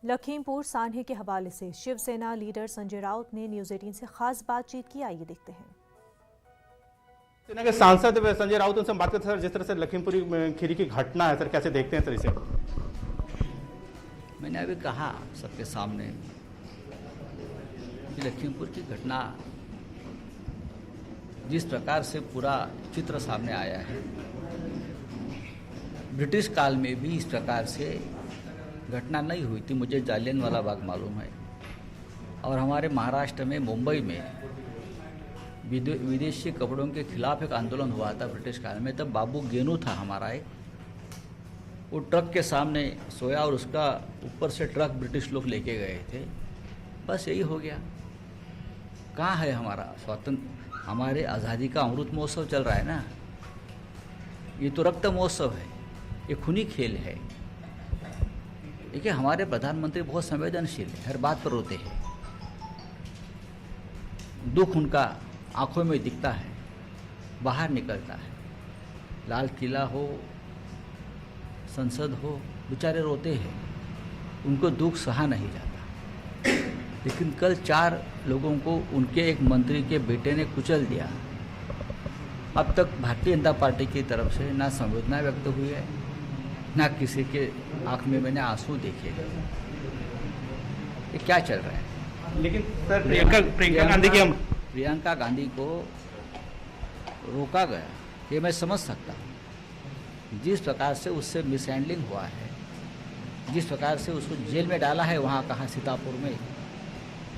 लखीमपुर सान्हे के हवाले से शिवसेना लीडर संजय राउत ने न्यूज 18 से खास बातचीत की। आइए देखते हैं। सेना के सांसद संजय राउत उनसे बात करते सर, जिस तरह से लखीमपुर खीरी की घटना है सर, कैसे देखते हैं सर इसे? मैंने अभी कहा सबके सामने कि लखीमपुर की घटना जिस प्रकार से पूरा चित्र सामने आया है, ब्रिटिश काल में भी इस प्रकार से घटना नहीं हुई थी। मुझे जालियनवाला बाग मालूम है। और हमारे महाराष्ट्र में मुंबई में विदेशी कपड़ों के खिलाफ एक आंदोलन हुआ था ब्रिटिश काल में। तब बाबू गेनू था हमारा एक, वो ट्रक के सामने सोया और उसका ऊपर से ट्रक ब्रिटिश लोग लेके गए थे। बस यही हो गया। कहाँ है हमारा स्वतंत्र, हमारे आज़ादी का अमृत महोत्सव चल रहा है ना। ये तो रक्त महोत्सव है, ये खूनी खेल है। देखिए, हमारे प्रधानमंत्री बहुत संवेदनशील है, हर बात पर रोते हैं। दुख उनका आंखों में दिखता है, बाहर निकलता है। लाल किला हो, संसद हो, बेचारे रोते हैं, उनको दुख सहा नहीं जाता। लेकिन कल 4 लोगों को उनके एक मंत्री के बेटे ने कुचल दिया। अब तक भारतीय जनता पार्टी की तरफ से ना संवेदना व्यक्त हुई है, ना किसी के आंख में मैंने आंसू देखे। ये क्या चल रहा है? लेकिन सर प्रियंका गांधी को रोका गया, ये मैं समझ सकता हूँ। जिस प्रकार से उससे मिसहैंडलिंग हुआ है, जिस प्रकार से उसको जेल में डाला है वहाँ कहाँ सीतापुर में,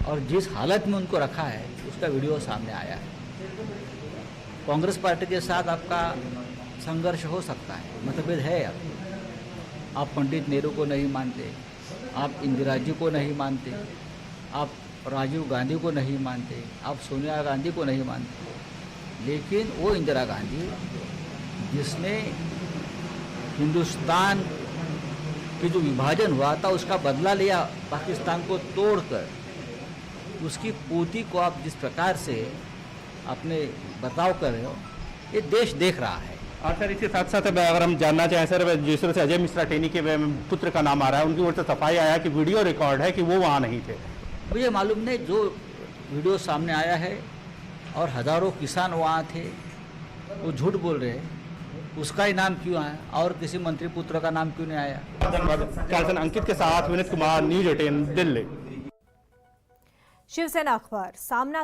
और जिस हालत में उनको रखा है उसका वीडियो सामने आया है। कांग्रेस पार्टी के साथ आपका संघर्ष हो सकता है, मतभेद है। आप पंडित नेहरू को नहीं मानते, आप इंदिरा जी को नहीं मानते, आप राजीव गांधी को नहीं मानते, आप सोनिया गांधी को नहीं मानते। लेकिन वो इंदिरा गांधी जिसने हिंदुस्तान की जो विभाजन हुआ था उसका बदला लिया, पाकिस्तान को तोड़कर, उसकी पोती को आप जिस प्रकार से अपने बर्ताव कर रहे हो, ये देश देख रहा है। और सर इसके साथ साथ अगर हम जानना चाहें सर, जिस तरह से अजय मिश्रा टेनी के पुत्र का नाम आ रहा है, उनकी ओर से सफाई आया कि वीडियो रिकॉर्ड है कि वो वहाँ नहीं थे। मुझे मालूम नहीं, जो वीडियो सामने आया है और हज़ारों किसान वहाँ थे, वो झूठ बोल रहे हैं। उसका ही नाम क्यों आया और किसी मंत्री पुत्र का नाम क्यों नहीं आया? धन्यवाद। अंकित के साथ विनीत कुमार, न्यूज 18 दिल्ली। शिवसेना अखबार सामना